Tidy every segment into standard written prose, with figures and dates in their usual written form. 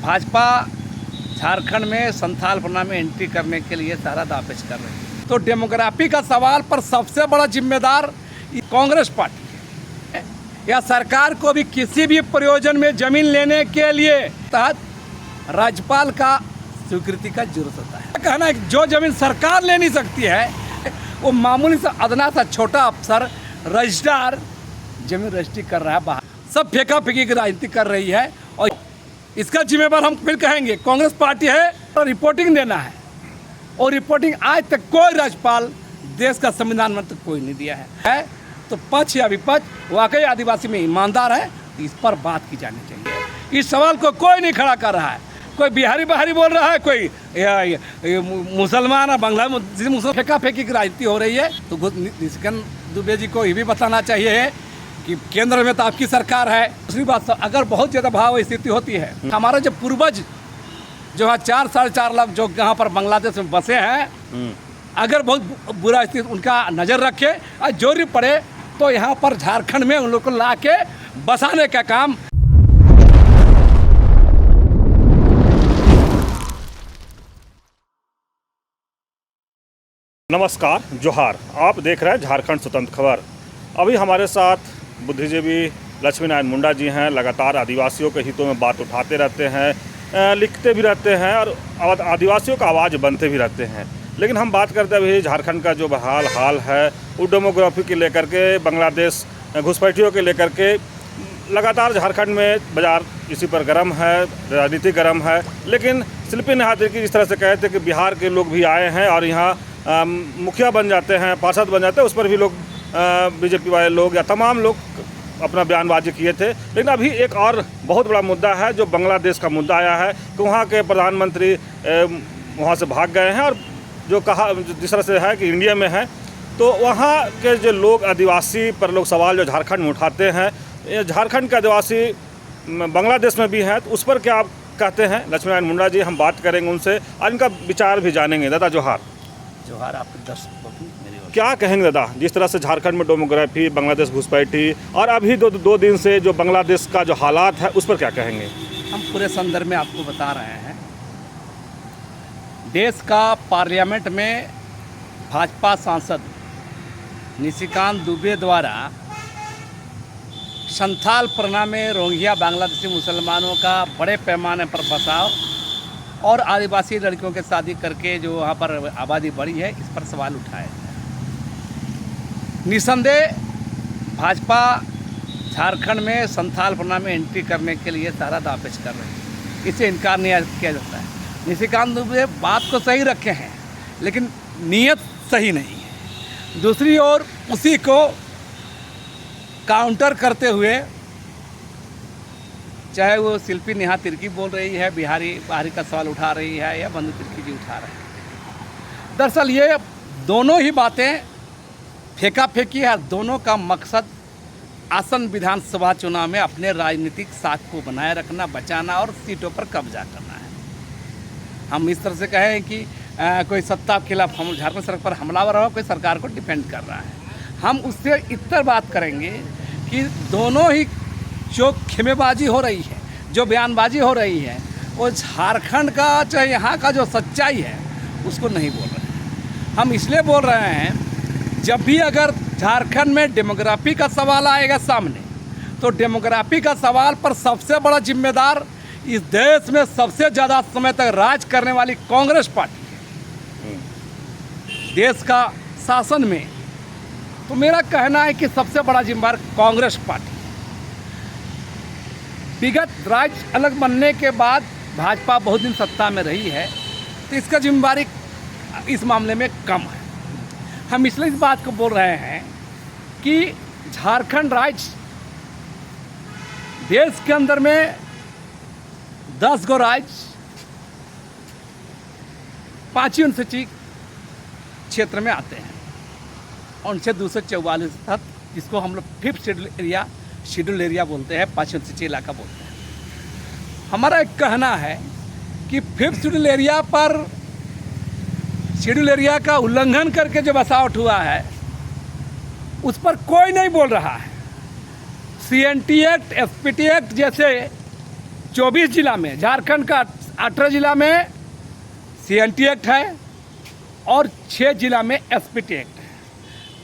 भाजपा झारखंड में संथाल परगना में एंट्री करने के लिए सारा दापेश कर रही है। तो डेमोग्राफी का सवाल पर सबसे बड़ा जिम्मेदार कांग्रेस पार्टी है। या सरकार को भी किसी भी प्रयोजन में जमीन लेने के लिए तहत राज्यपाल का स्वीकृति का जरूरत होता है। कहना है कि जो जमीन सरकार ले नहीं सकती है वो मामूली सा अदना सा छोटा अफसर रजिस्ट्रार जमीन रजिस्ट्री कर रहा है बाहर। सब फेंका फेंकी की राजनीति कर रही है और इसका जिम्मेदार हम फिर कहेंगे कांग्रेस पार्टी है और रिपोर्टिंग देना है। और रिपोर्टिंग आज तक कोई राज्यपाल देश का संविधान में तक कोई नहीं दिया है। तो पक्ष या विपक्ष वाकई आदिवासी में ईमानदार है, इस पर बात की जानी चाहिए। इस सवाल को कोई नहीं खड़ा कर रहा है। कोई बिहारी बाहरी बोल रहा है, कोई मुसलमान और बांग्ला मुसलमान फेंका फेंकी की राजनीति हो रही है। तो निशिकांत दुबे जी को ये भी बताना चाहिए कि केंद्र में तो आपकी सरकार है। दूसरी बात, अगर बहुत ज़्यादा भाव स्थिति होती है, हमारा जो पूर्वज जो है 4-4.5 लाख जो यहाँ पर बांग्लादेश में बसे हैं, अगर बहुत बुरा स्थिति उनका नज़र रखे और जरूरी पड़े तो यहाँ पर झारखंड में उन लोग को ला के बसाने का काम। नमस्कार, जोहार। आप देख रहे हैं झारखंड स्वतंत्र खबर। अभी हमारे साथ बुद्धिजीवी लक्ष्मी नारायण मुंडा जी हैं। लगातार आदिवासियों के हितों में बात उठाते रहते हैं, लिखते भी रहते हैं और आदिवासियों का आवाज़ बनते भी रहते हैं। लेकिन हम बात करते हैं अभी झारखंड का जो हाल है वो डेमोग्राफी के लेकर के, बांग्लादेश घुसपैठियों के लेकर के लगातार झारखंड में बाजार इसी पर गर्म है, राजनीति गर्म है। लेकिन शिल्पी नेहा तिर्की जिस तरह से कहे थे कि बिहार के लोग भी आए हैं और यहाँ मुखिया बन जाते हैं, पार्षद बन जाते हैं, उस पर भी लोग बीजेपी वाले लोग या तमाम लोग अपना बयानबाजी किए थे। लेकिन अभी एक और बहुत बड़ा मुद्दा है जो बांग्लादेश का मुद्दा आया है कि वहाँ के प्रधानमंत्री वहाँ से भाग गए हैं और जो कहा जिस तरह से है कि इंडिया में है, तो वहाँ के जो लोग आदिवासी पर लोग सवाल जो झारखंड में उठाते हैं, झारखंड के आदिवासी बांग्लादेश में भी हैं, तो उस पर क्या आप कहते हैं? लक्ष्मी नारायण मुंडा जी, हम बात करेंगे उनसे और इनका विचार भी जानेंगे। दादा जोहार। जोहार आपके दर्शकों को मेरी ओर। क्या कहेंगे दादा, जिस तरह से झारखंड में डेमोग्राफी, बांग्लादेश घुसपैठी और अभी दो दिन से जो बांग्लादेश का जो हालात है उस पर क्या कहेंगे? हम पूरे संदर्भ में आपको बता रहे हैं। देश का पार्लियामेंट में भाजपा सांसद निशिकांत दुबे द्वारा संथाल परगना में रोहिंग्या बांग्लादेशी मुसलमानों का बड़े पैमाने पर बसाव और आदिवासी लड़कियों के शादी करके जो वहाँ पर आबादी बढ़ी है, इस पर सवाल उठाए। निसंदेह भाजपा झारखंड में संथाल परगना में एंट्री करने के लिए सारा दापेश कर रही है, इसे इनकार नहीं किया जाता है। निशिकांत दुबे बात को सही रखे हैं लेकिन नीयत सही नहीं है। दूसरी ओर उसी को काउंटर करते हुए चाहे वो शिल्पी नेहा तिर्की बोल रही है, बाहरी का सवाल उठा रही है, या बंधु तिर्की जी उठा रहे हैं। दरअसल ये दोनों ही बातें फेंका फेंकी है। दोनों का मकसद आसन विधानसभा चुनाव में अपने राजनीतिक साख को बनाए रखना, बचाना और सीटों पर कब्जा करना है। हम इस तरह से कहें कि कोई सत्ता के खिलाफ हम झारखंड सरकार पर हमलावर हो, कोई सरकार को डिफेंड कर रहा है। हम उससे इतर बात करेंगे कि दोनों ही जो खेमेबाजी हो रही है, जो बयानबाजी हो रही है, वो झारखंड का चाहे यहाँ का जो सच्चाई है उसको नहीं बोल रहे हैं। हम इसलिए बोल रहे हैं, जब भी अगर झारखंड में डेमोग्राफी का सवाल आएगा सामने, तो डेमोग्राफी का सवाल पर सबसे बड़ा जिम्मेदार इस देश में सबसे ज़्यादा समय तक राज करने वाली कांग्रेस पार्टी है। देश का शासन में तो मेरा कहना है कि सबसे बड़ा जिम्मेदार कांग्रेस पार्टी। विगत राज्य अलग बनने के बाद भाजपा बहुत दिन सत्ता में रही है, तो इसका जिम्मेदारी इस मामले में कम है। हम इसलिए इस बात को बोल रहे हैं कि झारखंड राज्य देश के अंदर में 10 गो राज्य 5 अनुसूची क्षेत्र में आते हैं और उनसे 244 तक, जिसको हम लोग 5th शेड्यूल एरिया बोलते हैं, 5 अनुसूची इलाका बोलते हैं। हमारा एक कहना है कि 5th शेड्यूल एरिया पर शेड्यूल एरिया का उल्लंघन करके जो बसावट हुआ है उस पर कोई नहीं बोल रहा है। CNT एक्ट, SPT एक्ट जैसे 24 जिला में, झारखंड का 18 जिला में CNT एक्ट है और 6 जिला में SPT एक्ट है।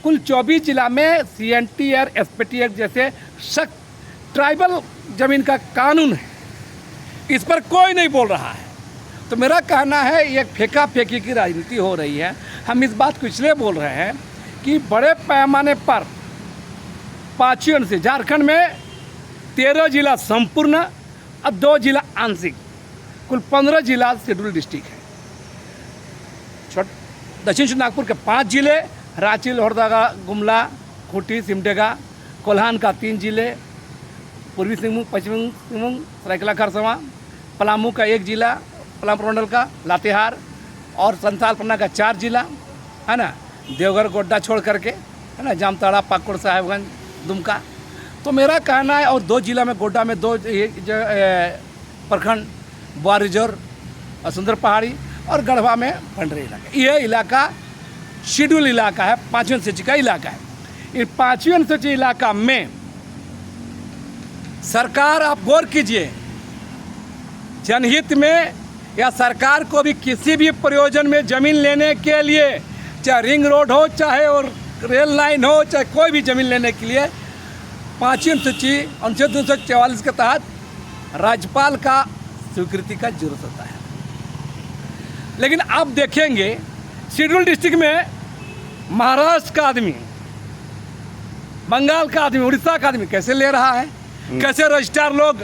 कुल 24 जिला में CNT और SPT एक्ट जैसे सख्त ट्राइबल जमीन का कानून है, इस पर कोई नहीं बोल रहा है। तो मेरा कहना है ये फेंका फेंकी की राजनीति हो रही है। हम इस बात को इसलिए बोल रहे हैं कि बड़े पैमाने पर 5 से झारखंड में 13 जिला संपूर्ण और 2 जिला आंशिक, कुल 15 जिला शेड्यूल डिस्ट्रिक्ट है। दक्षिण नागपुर के 5 जिले, रांची, लोहरदगा, गुमला, खूंटी, सिमडेगा, कोल्हान का 3 जिले, पूर्वी सिंहभूम, पश्चिमी सिंहभूम, सरायकेला खरसावां, पलामू का 1 जिला, पलामू मंडल का लातेहार और संथालपन्ना का 4 जिला है ना, देवघर गोड्डा छोड़ करके है ना, जामताड़ा, पाकुड़, साहेबगंज, दुमका। तो मेरा कहना है, और 2 जिला में, गोड्डा में 2 प्रखंड, बुआ रिजोर और सुंदर पहाड़ी, और गढ़वा में भंडरे इलाका। ये इलाका शेड्यूल इलाका है, 5वीं अनुसूची का इलाका है। इस 5वीं अनुसूची इलाका में सरकार, आप गौर कीजिए, जनहित में या सरकार को भी किसी भी प्रयोजन में ज़मीन लेने के लिए, चाहे रिंग रोड हो, चाहे और रेल लाइन हो, चाहे कोई भी ज़मीन लेने के लिए 5वीं अनुसूची अनुच्छेद 244 के तहत राज्यपाल का स्वीकृति का जरूरत होता है। लेकिन आप देखेंगे शेड्यूल डिस्ट्रिक्ट में महाराष्ट्र का आदमी, बंगाल का आदमी, उड़ीसा का आदमी कैसे ले रहा है, कैसे रजिस्ट्रार लोग,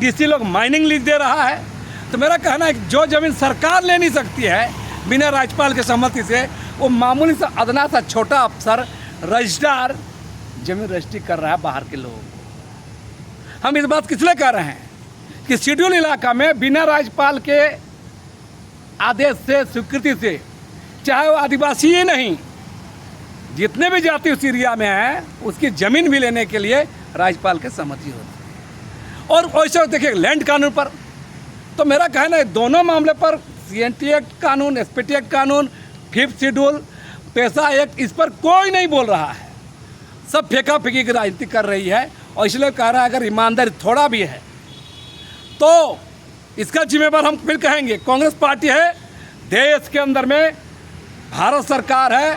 DC लोग माइनिंग लीज दे रहा है। तो मेरा कहना है कि जो ज़मीन सरकार ले नहीं सकती है बिना राज्यपाल की सहमति से, वो मामूली सा अदना सा छोटा अफसर रजिस्ट्रार जमीन रजिस्ट्री कर रहा है बाहर के लोगों को। हम इस बात किस लिए कह रहे हैं कि शेड्यूल इलाका में बिना राज्यपाल के आदेश से, स्वीकृति से, चाहे वो आदिवासी ही नहीं, जितने भी जाति उस एरिया में हैं, उसकी ज़मीन भी लेने के लिए राज्यपाल के सहमति होती है। और वैसे देखिए लैंड कानून पर, तो मेरा कहना है दोनों मामले पर CNT एक्ट कानून, SPT एक्ट कानून, 5th शेड्यूल, पैसा एक्ट, इस पर कोई नहीं बोल रहा है। सब फेंका फेंकी की राजनीति कर रही है। और इसलिए कह रहा है अगर ईमानदारी थोड़ा भी है तो इसका जिम्मेवार हम फिर कहेंगे कांग्रेस पार्टी है। देश के अंदर में भारत सरकार है,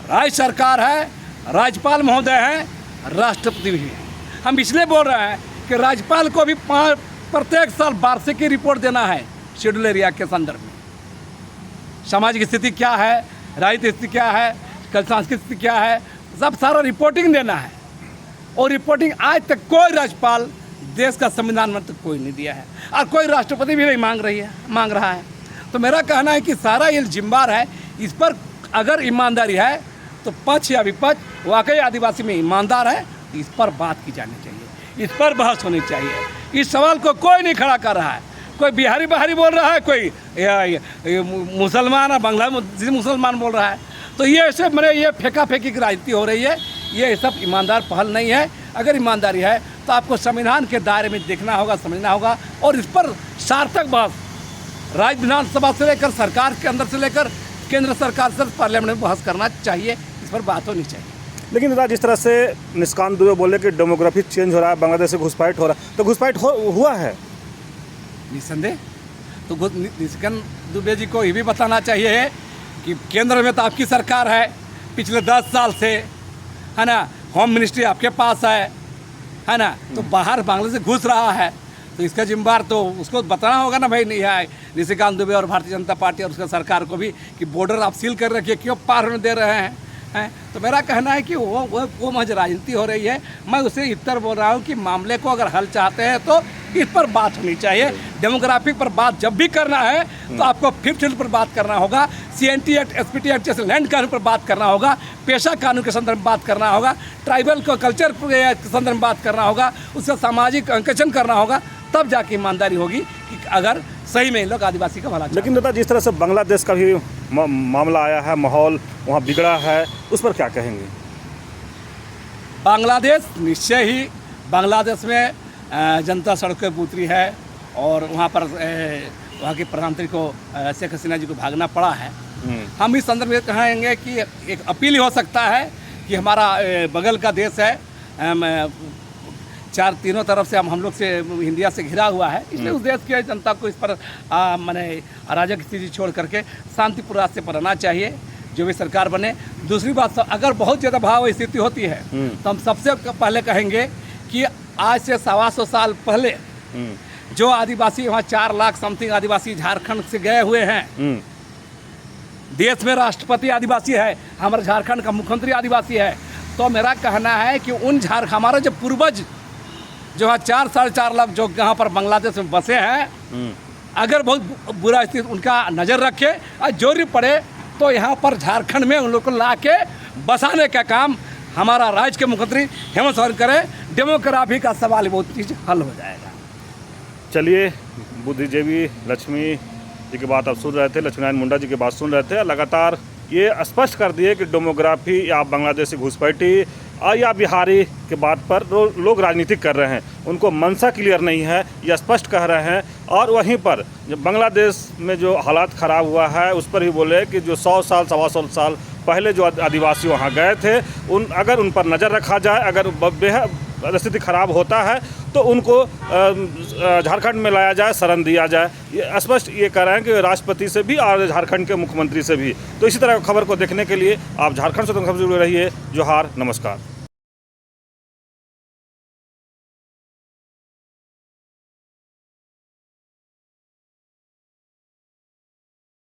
राज्य सरकार है, राज्यपाल महोदय हैं, राष्ट्रपति भी है। हम इसलिए बोल रहे हैं कि राज्यपाल को भी प्रत्येक साल वार्षिक रिपोर्ट देना है शेड्यूल एरिया के संदर्भ में। सामाजिक स्थिति क्या है, राजनीतिक स्थिति क्या है, सांस्कृतिक स्थिति क्या है, सब सारा रिपोर्टिंग देना है। और रिपोर्टिंग आज तक कोई राज्यपाल, देश का संविधान में तक कोई नहीं दिया है, और कोई राष्ट्रपति भी नहीं मांग रहा है। तो मेरा कहना है कि सारा ये जिम्मेदार है। इस पर अगर ईमानदारी है तो पक्ष या विपक्ष वाकई आदिवासी में ईमानदार है, इस पर बात की जानी चाहिए, इस पर बहस होनी चाहिए। इस सवाल को कोई नहीं खड़ा कर रहा है। कोई बिहारी बोल रहा है, कोई मुसलमान, बांग्लादेशी मुसलमान बोल रहा है। तो ये ऐसे मेरे ये फेंका फेंकी की राजनीति हो रही है। ये सब ईमानदार पहल नहीं है। अगर ईमानदारी है तो आपको संविधान के दायरे में देखना होगा, समझना होगा, और इस पर सार्थक बहस राज्य विधानसभा से लेकर, सरकार के अंदर से लेकर, केंद्र सरकार से, पार्लियामेंट में बहस करना चाहिए। इस पर बात होनी चाहिए। लेकिन दादा, जिस तरह से निष्कांत दुबे बोले कि डेमोग्राफी चेंज हो रहा है, बांग्लादेश से घुसपैठ हो रहा है, तो घुसपैठ हुआ है निसंदेह। तो निष्कांत दुबे जी को ये भी बताना चाहिए कि केंद्र में तो आपकी सरकार है पिछले 10 साल से, है ना, होम मिनिस्ट्री आपके पास है ना, तो बाहर बांग्लादेश से घुस रहा है, तो इसका जिम्मेदार तो उसको बताना होगा ना भाई। नहीं है निशिकांत दुबे और भारतीय जनता पार्टी और उसका सरकार को भी कि बॉर्डर आप सील कर रखिए, क्यों पार होने दे रहे हैं। तो मेरा कहना है कि वो महज राजनीति हो रही है। मैं उसे उत्तर बोल रहा हूँ कि मामले को अगर हल चाहते हैं तो इस पर बात होनी चाहिए। डेमोग्राफी पर बात जब भी करना है तो आपको 5th शेड्यूल पर बात करना होगा, CNT एक्ट, SPT एक्ट जैसे लैंड कानून पर बात करना होगा, पेशा कानून के संदर्भ में बात करना होगा, ट्राइबल को कल्चर के संदर्भ में बात करना होगा, उसका सामाजिक अंकेक्षण करना होगा, तब जाके ईमानदारी होगी कि अगर सही में लोग आदिवासी का भला। लेकिन दादा, जिस तरह से बांग्लादेश का भी मामला आया है, माहौल वहाँ बिगड़ा है, उस पर क्या कहेंगे? बांग्लादेश निश्चय ही, बांग्लादेश में जनता सड़कों पर उतरी है और वहाँ पर वहाँ के प्रधानमंत्री को, शेख हसीना जी को भागना पड़ा है। हम इस संदर्भ में कहेंगे कि एक अपील हो सकता है कि हमारा बगल का देश है तीनों तरफ से हम लोग से इंडिया से घिरा हुआ है, इसलिए उस देश की जनता को इस पर माने अराजक स्थिति छोड़ करके शांतिपूर्ण रास्ते पर रहना चाहिए, जो भी सरकार बने। दूसरी बात, अगर बहुत ज़्यादा भाव स्थिति होती है तो हम सबसे पहले कहेंगे कि आज से 125 साल पहले जो आदिवासी वहाँ 4 लाख समथिंग आदिवासी झारखंड से गए हुए हैं, देश में राष्ट्रपति आदिवासी है, हमारे झारखंड का मुख्यमंत्री आदिवासी है, तो मेरा कहना है कि उन हमारे जो पूर्वज जो है 4-4.5 लाख जो यहाँ पर बांग्लादेश में बसे हैं, अगर बहुत बुरा स्थिति उनका नज़र रखे और जरूरी पड़े तो यहाँ पर झारखंड में उन लोग को ला के बसाने का काम हमारा राज्य के मुख्यमंत्री हेमंत सोरेन करे। डेमोग्राफी का सवाल बहुत चीज़ हल हो जाएगा। चलिए, बुद्धिजीवी लक्ष्मी जी की बात आप सुन रहे थे, लक्ष्मीनारायण मुंडा जी की बात सुन रहे थे। लगातार ये स्पष्ट कर दिए कि डेमोग्राफी या बांग्लादेशी घुसपैठी या बिहारी के बात पर लोग राजनीति कर रहे हैं, उनको मंशा क्लियर नहीं है, ये स्पष्ट कह रहे हैं। और वहीं पर जब बांग्लादेश में जो हालात ख़राब हुआ है उस पर ही बोले कि जो 100 साल 125 साल पहले जो आदिवासी वहाँ गए थे, अगर उन पर नज़र रखा जाए, अगर बेहद स्थिति खराब होता है तो उनको झारखंड में लाया जाए, शरण दिया जाए। ये स्पष्ट ये कह रहे हैं कि राष्ट्रपति से भी और झारखंड के मुख्यमंत्री से भी। तो इसी तरह खबर को देखने के लिए आप झारखंड स्वतंत्र खबर से जुड़े रहिए। जोहार, नमस्कार।